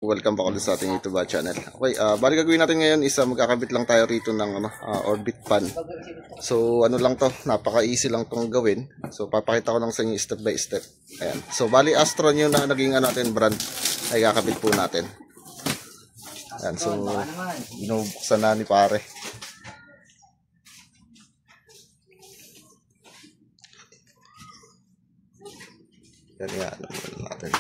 Welcome back ulit sa ating YouTube channel. Okay, bali gagawin natin ngayon is magkakabit lang tayo rito ng orbit pan. So ano lang to, napaka-easy lang tong gawin. So papakita ko lang sa inyo step by step. Ayan. So bali Astron yung naging natin brand ay kakabit po natin. Ayan, so binubuksan na ni pare. Yan natin.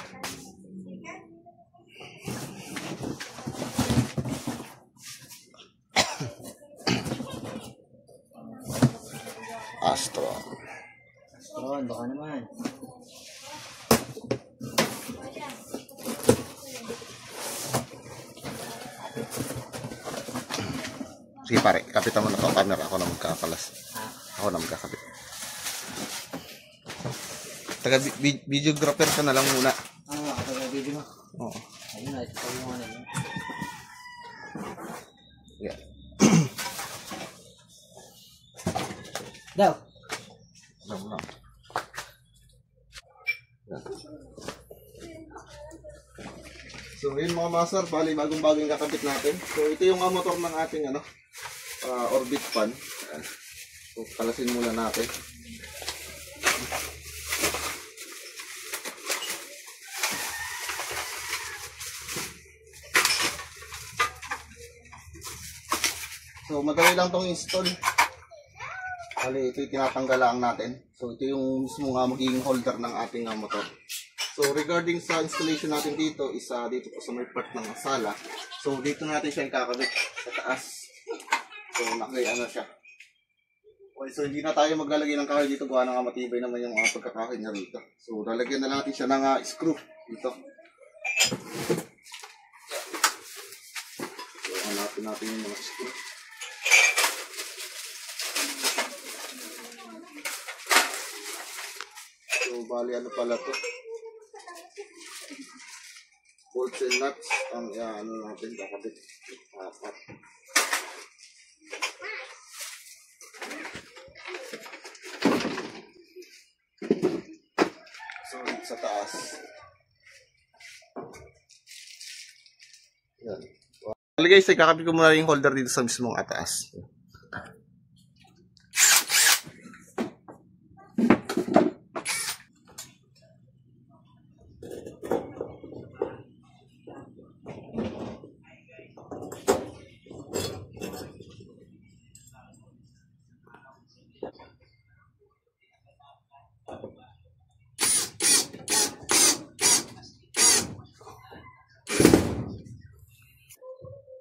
Astron, baka naman. Sige pare, kapitan mo na to camera. Ako na magkakalas. Ako na magkakabit. Taga videographer ka na lang muna. Taga video mo. Oo. Ayun na, ito yung ano yun. Yeah. Daw. Lang. So yun mga master, bali bagong-bago yung kakabit natin. So ito yung motor ng ating orbit pan. So kalasin muna natin. So madali lang tong install. Bali ito yung tinatanggal lang natin. So ito yung mismo magiging holder ng ating motor. So regarding sa installation natin dito is dito po sa may part ng sala. So dito natin siya ikakabit sa taas. So naka-ano siya. Okay, so hindi na tayo maglalagay ng kahoy dito, gawa ng matibay naman yung pagkakahoy niya rito. So lalagyan na lang natin siya ng screw dito. So hanapin natin yung mga screw. So bali ano pala to, bolts and nuts ang natin kakabit. Apat. So sa taas yan. Bali guys, kakabit ko muna yung holder dito sa mismong ataas.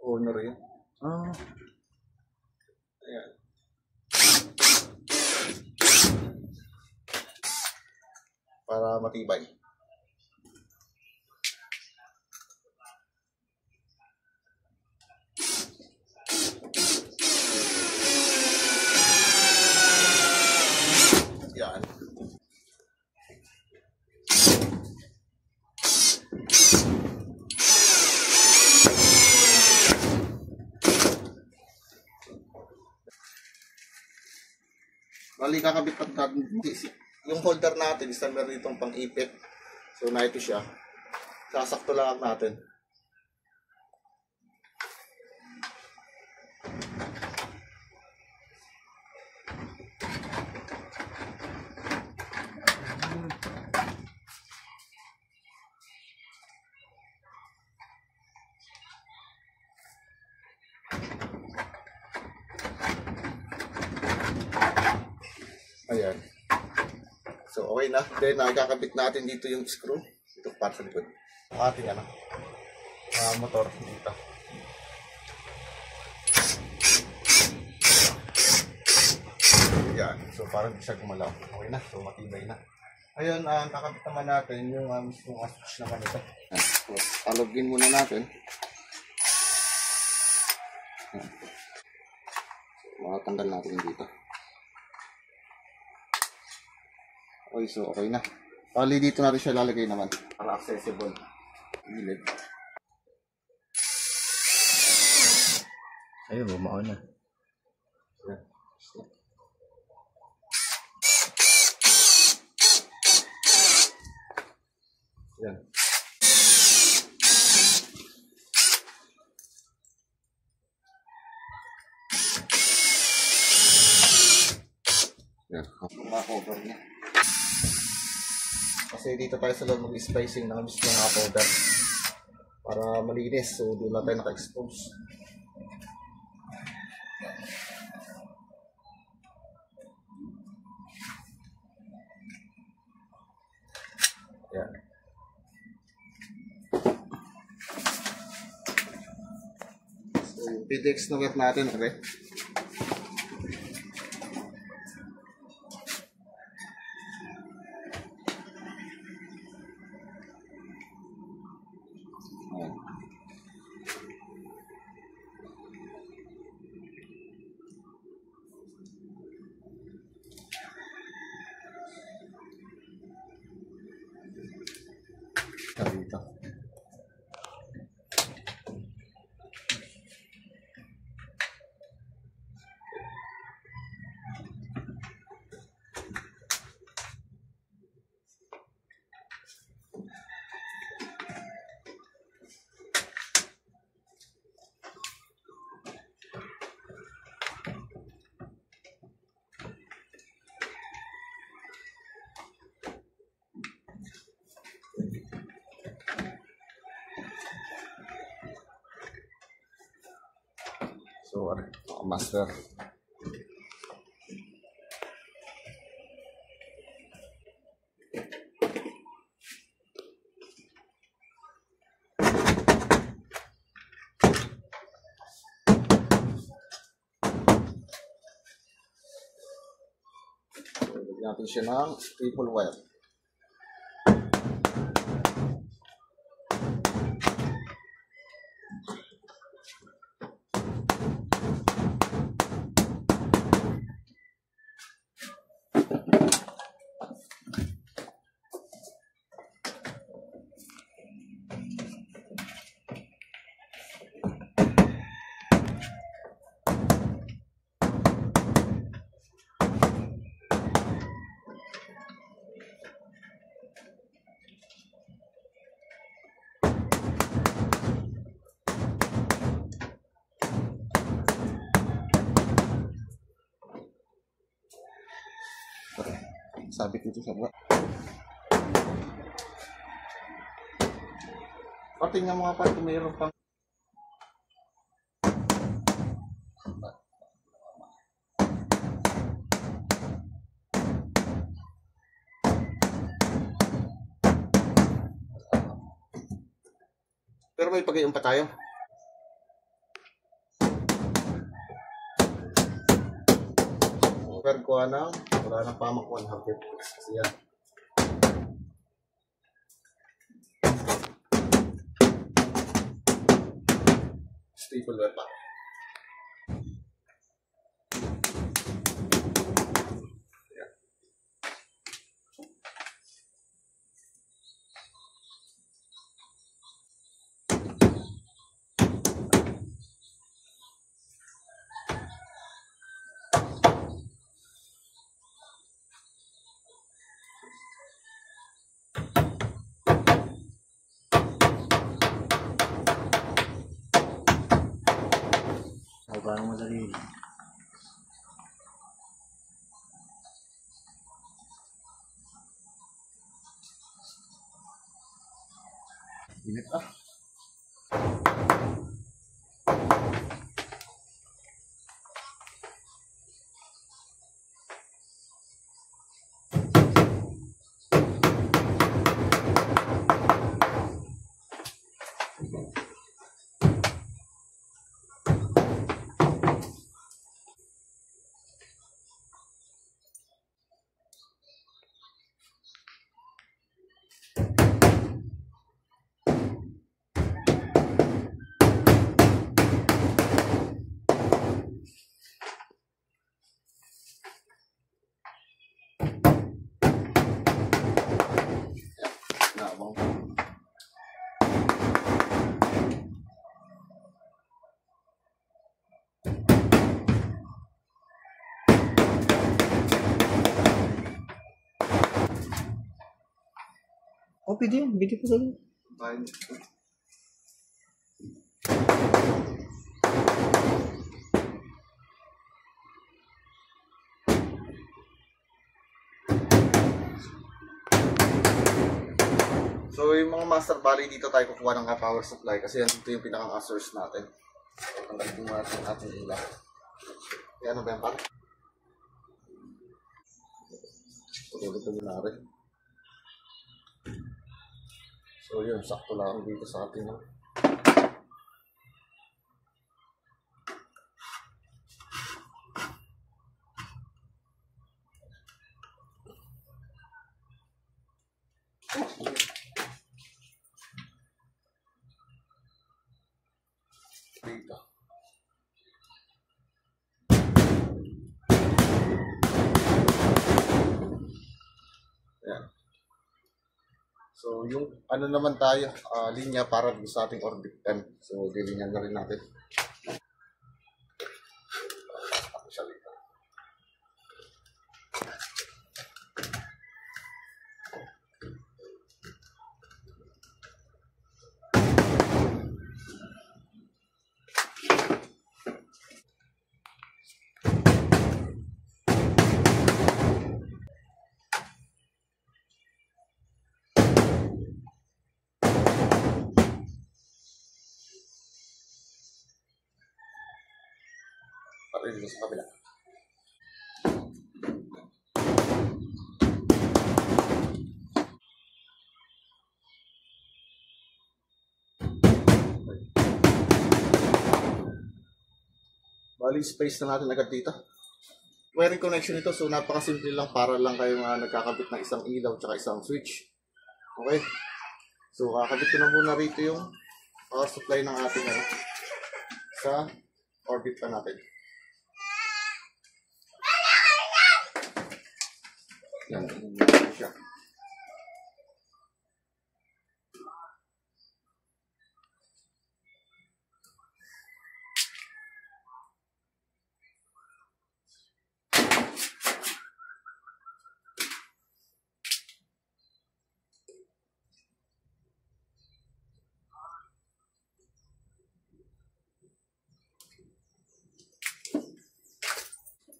Owner yan. Ayan. Para matibay. Yan. Bali kakabit natin yung holder natin, isa meron ditong pang-ipit. So na ito siya. Sasakto lang natin. Ayan. So okay na. Then nakakabit natin dito yung screw. Ito para sa likod. Ang ating motor dito. Ayan. So parang di siya gumalaw. Okay na. So matibay na. Ayun, kakabit naman natin yung mismong switch naman ito. So alogin muna natin. So makatanggal natin dito. Okay, so okay na. Bali dito natin siya lalagay naman para accessible. Gilid. Ayun, bumao na. Yan. Mga cover niya. Kasi dito tayo sa loob mag-splicing ng mismo mga powder para malinis, so doon na tayo naka-expose. Yan. So PDX na wet natin, okay? Dito. So, master. Lagyan natin siya ng triple wire. Sabit dito sa baba. Pati nga mga pati mayroon pang pero may pag-iom pa tayo. Pero kuha na, wala nang pamak 100 kasi yan. Staple wire pa. Yan. Parang madali. Init ah. Oh, pwede yun. Pwede ko gawin. Fine. yung mga master, bali dito tayo kukuha ng power supply kasi yan dito yung pinaka-source natin. So, tanggalin mo natin ating ilaw. Kaya ano ba yan, pare? Tutulog na rin. So yun, sakto lang dito sa ating dito. Ayan. So yung ano naman tayo, linya para sa ating orbit 10. So dilinyan na rin natin. Ako siya dito. Para dito sa kabila. Bali, space na natin agad dito. Wiring connection ito, so napakasimple lang para lang kayo nagkakabit ng isang ilaw at isang switch. Okay? So, kakabit ko na muna rito yung power supply ng ating sa orbit pa natin. Yan, siya.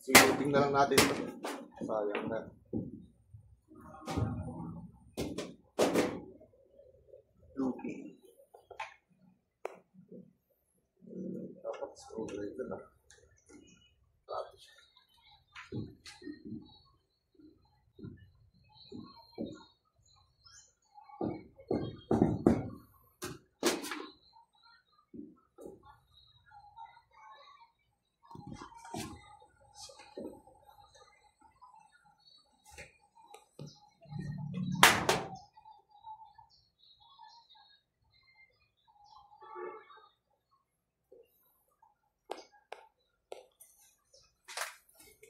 So, tingnan lang natin. Sayang na. Okay. Dapat screwdriver na.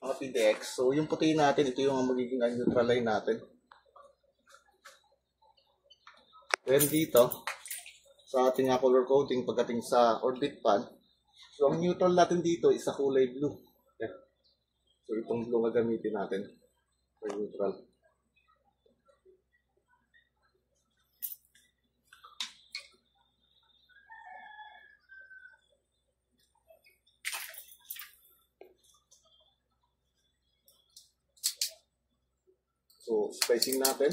Mga PDX. So, yung puti natin, ito yung magiging neutral line natin. Then dito, sa ating color coding pagdating sa orbit pan, so ang neutral natin dito is sa kulay blue. Yeah. So, itong blue gagamitin natin for neutral. So, spacing natin.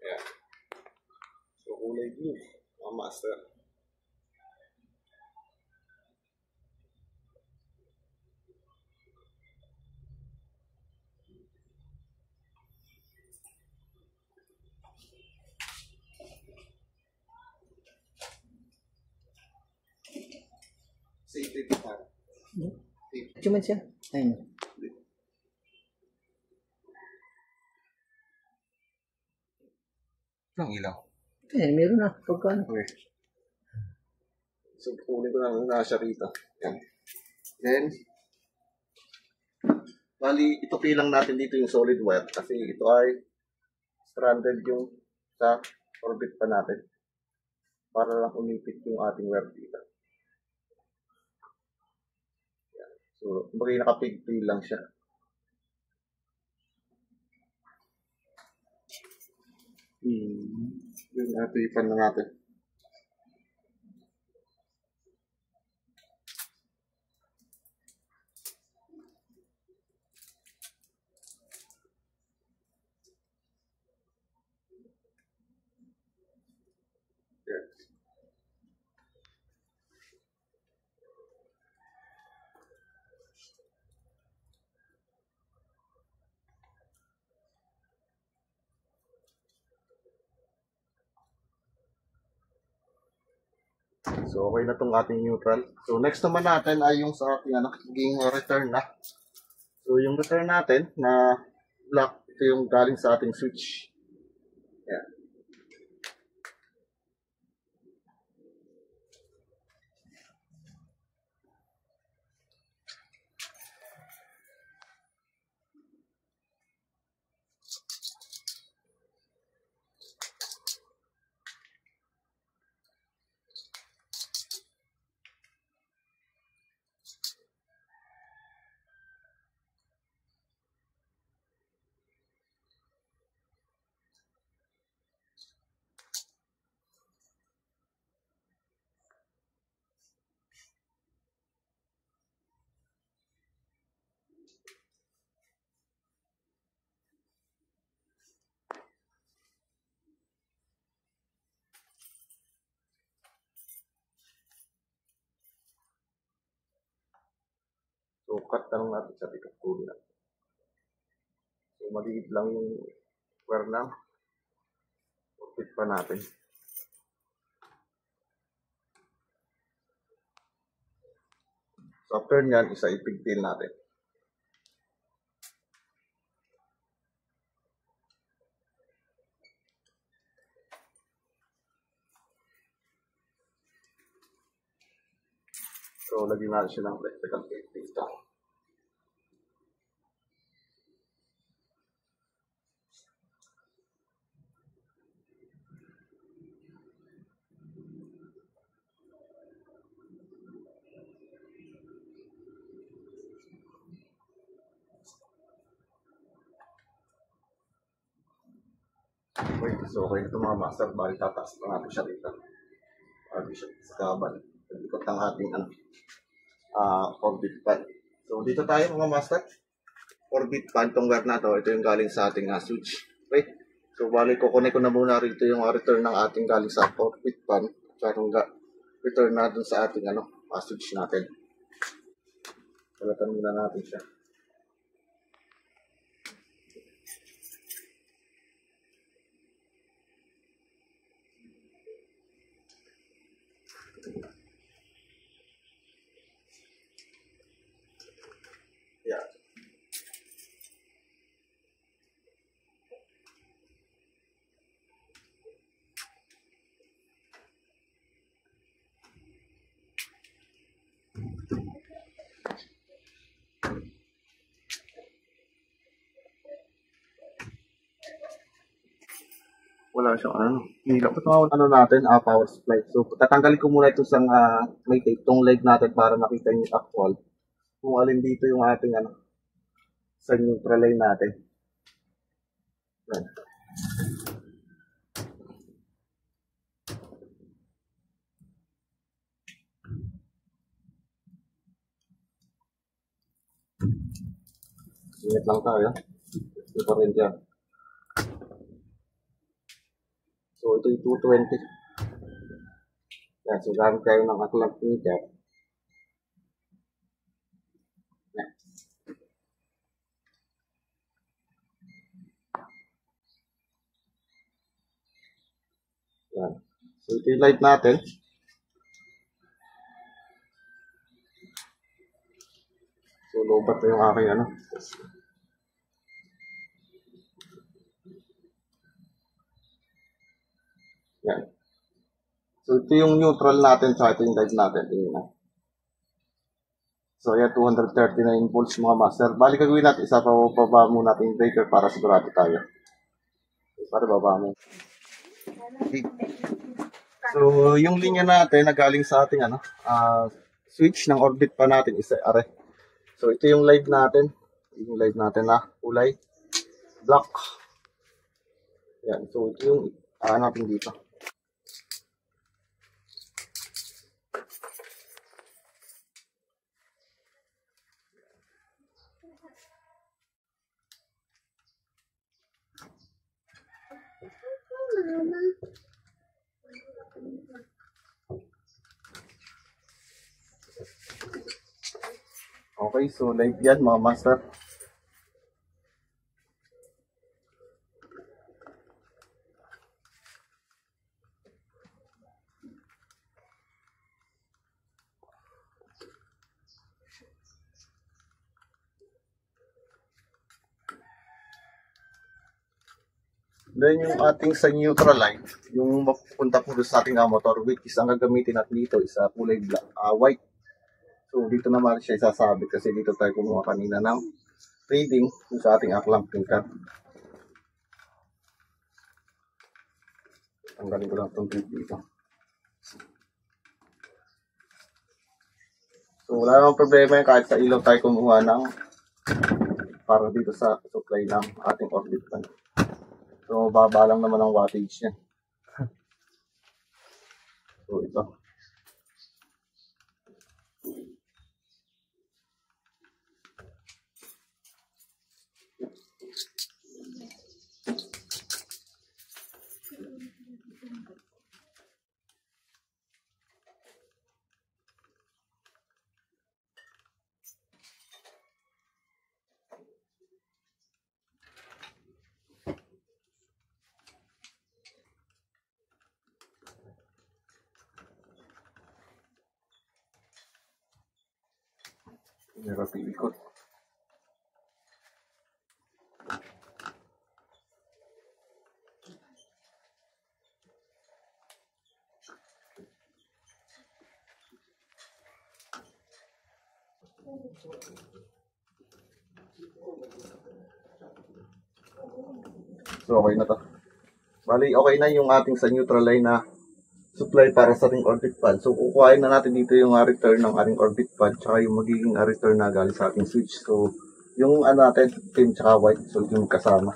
Yeah. So, kulay blue. Mga master. Safety pa. Cuman siya. Ayun. Ang ilaw. Meron na. Pagkano? Okay. So, kunin ko na siya rito. Yan. Then, bali, itupi lang natin dito yung solid wire kasi ito ay stranded yung sa orbit pa natin. Para lang umipit yung ating wire dito. Yan. So, bagay nakapigpil lang siya. Yung atipan na natin. So, okay na itong ating neutral. So, next naman natin ay yung sa ating maging return na. So, yung return natin na black, ito yung galing sa ating switch. Yan. So, cut na lang natin sa tikat tuloy na. So, maliit lang yung square lang. Fit pa natin. So, after nyan, isa ipigtail natin. So, lagyan natin siya ng electrical tape dito. Okay, so okay ito mga master. Bali, tataas na natin siya dito. Bali siya sa kabal. Paglikot ng ating orbit pan. So, dito tayo mga master. Orbit pan, itong wire na to. Ito yung galing sa ating switch. Okay. So, bali, kukunin ko na muna rito yung return ng ating galing sa orbit pan. So, itong return na dun sa ating switch natin. Palatan muna natin siya. Yeah. Wala siyang hirap. Ito natin, power supply. So, tatanggalin ko muna ito sa may tape, itong leg natin para makita yung actual. Kung alin dito yung ating sa neutral line natin. Yan. Ingat lang tayo. Ito pa rin dyan. So, ito yung 220. Yan. So, gamit tayo ng clamp meter. Yan. Yan. So, ito yung light natin. So, lobat na yung aking Yan. So, ito yung neutral natin, so ito yung light natin. Tingnan. So, yan, 239 volts mga master. Bali, gagawin natin, isa pa baba muna natin yung breaker para sigurado tayo. Para baba mo. Okay. So, yung linya natin na galing sa ating switch ng orbit pa natin is are. So, ito yung live natin. Yung live natin na kulay black. Yan. So, ito yung natin dito. Okay, so live yan mga master. Then yung ating sa neutral line, yung mapupunta po doon sa ating motor, which is ang gagamitin natin dito is kulay black, white. So dito naman siya isasabit kasi dito tayo kumuha kanina ng reading sa ating clamp finger. Tanggalin ko lang itong tip dito. So wala namang problema yun kahit sa ilaw tayo kumuha ng para dito sa supply ng ating orbit fan. So baba lang naman ang wattage niya. So ito. Meron pilikot. So okay na to. Bali okay na yung ating sa neutral line na supply para sa ating orbit fan. So kukuhain na natin dito yung return ng ating orbit fan tsaka yung magiging return na galing sa ating switch. So yung natin, pin tsaka white, so yung kasama.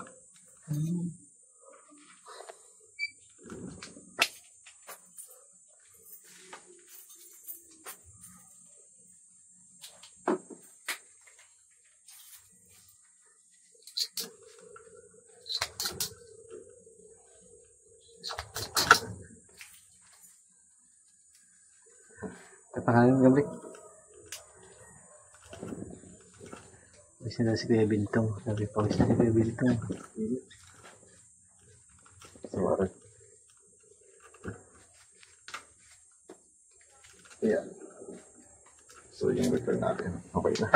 Napakalang gabi. Pawis na si Kuya Bintong. Sabi pawis na si Kuya Bintong. Sorry. Yeah. So yung return natin, okay na.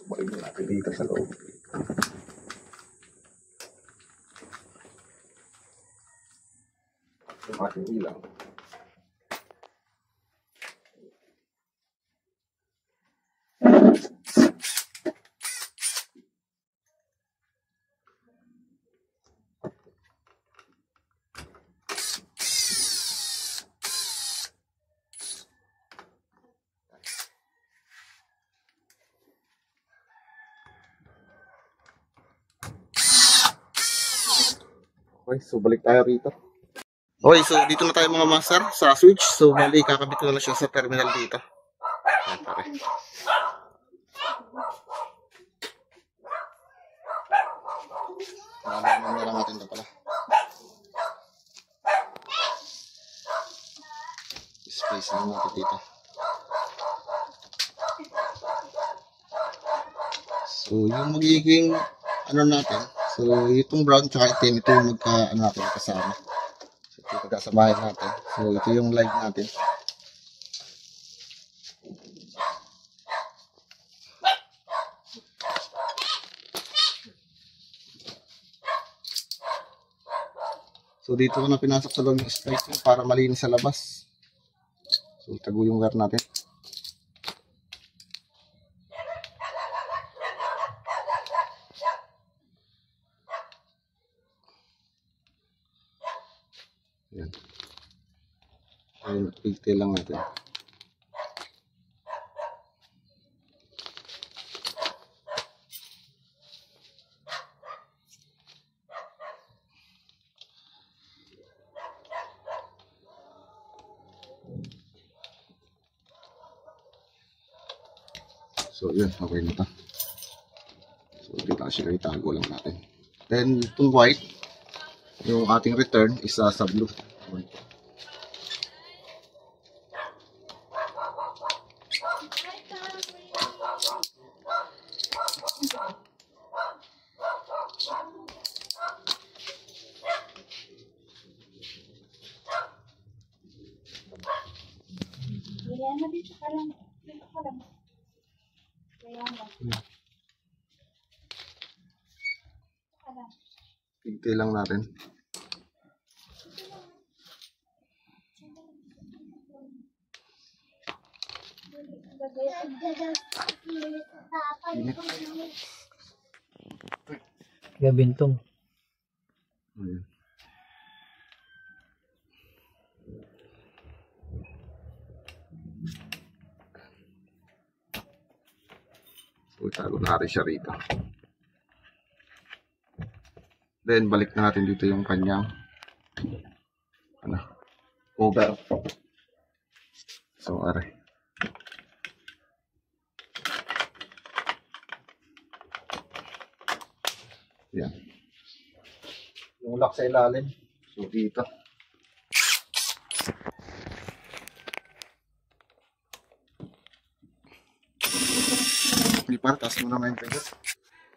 Balik natin dito sa loob. Yung ating ilaw. Okay, so balik tayo rito. Okay, so dito na tayo mga master sa switch. So bali, kakabit ko na siya sa terminal dito. Ayan, pare. Nakabit na lang natin ito pala. Space lang natin dito. So yung magiging ano natin, so itong brown tsaka itim, ito yung natin kasama. So ito pagkasamahin natin. So ito yung light natin. So dito ko na pinasok sa loob yung splicing para malinis sa labas. So itago yung wire natin. Yan. Ayun, pigtail lang natin. So yun, okay na ito. So dito kasi itago lang natin. Then itong white, yung ating return is sa blue. Hintay lang natin. Init. Kaya bintong. Ayan. So, itago natin siya rito. Then, balik na natin dito yung kanyang cover. So, aray. Yan. Yung lock sa ilalim. So, dito. Lipar, taas mo naman yung pegot.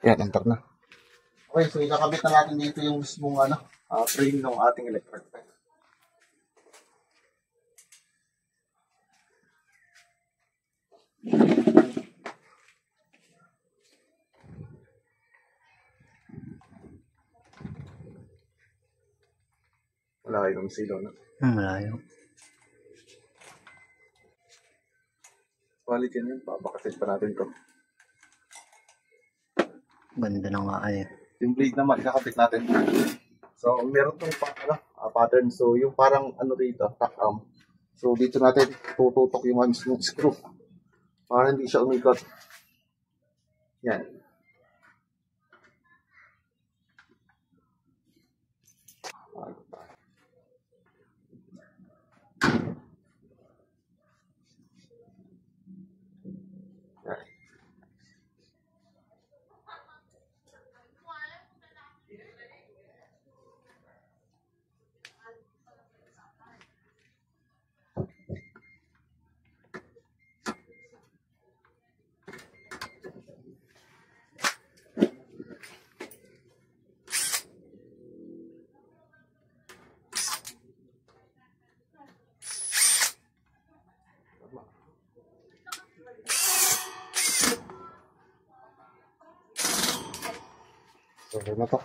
Yan, enter na. Okay, so ikakabit na natin dito yung mismong frame ng ating electric fan. Wala kayong silo na. Malayo. Quality na yun, papakasit pa natin to. Ganda na nga eh. Yung blade naman, ikakabit natin. So, meron tong pattern. So, yung parang rito, tack arm. So, dito natin tututok yung mismong screw. Para hindi siya umikot. Yan. So, na to.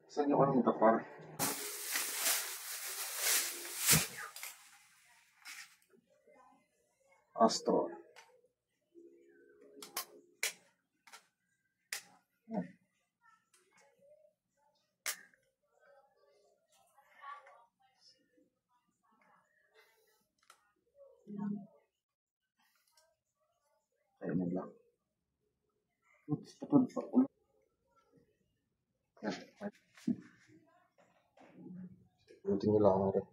Saan yung ito para? Astro. Ayun mo lang. Buting nila ako rin.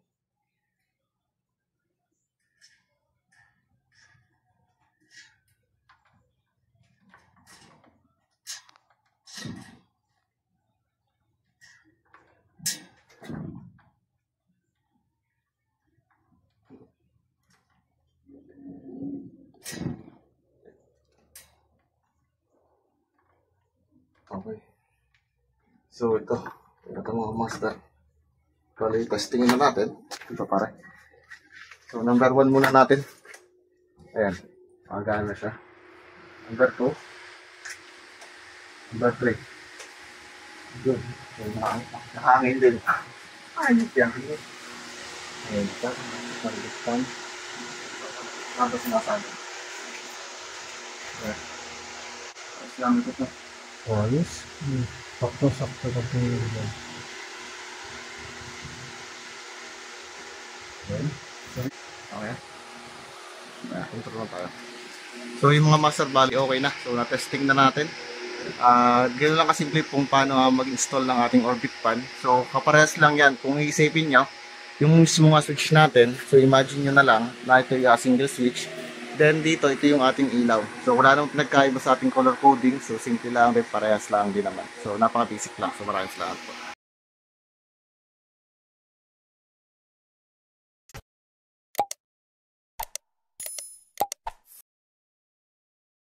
Okay. So, ito mga master. Kali, testingin na natin. Ito pare. So, number 1 muna natin. Ayan. Magana na siya. Number 2. Number 3. Good. So, nakahangin din. Ayos yan. Ayan ito. Pag-ispan. Tapos sinasabi. Ayan. Tapos gamit ito. Ayos. Sakto-sakto ka po yun. Okay. Control na tayo. So yung mga master bali okay na. So na-testing na natin. Ganoon lang kasimple kung paano mag-install ng ating orbit fan. So kaparehas lang yan. Kung iisipin nyo, yung mismo nga switch natin. So imagine nyo na lang na ito yung single switch. Then dito, ito yung ating ilaw. So wala namang pinagkaiba sa ating color coding. So simple lang rin, parehas lang din naman. So napaka-basic lang. So maraming salamat po.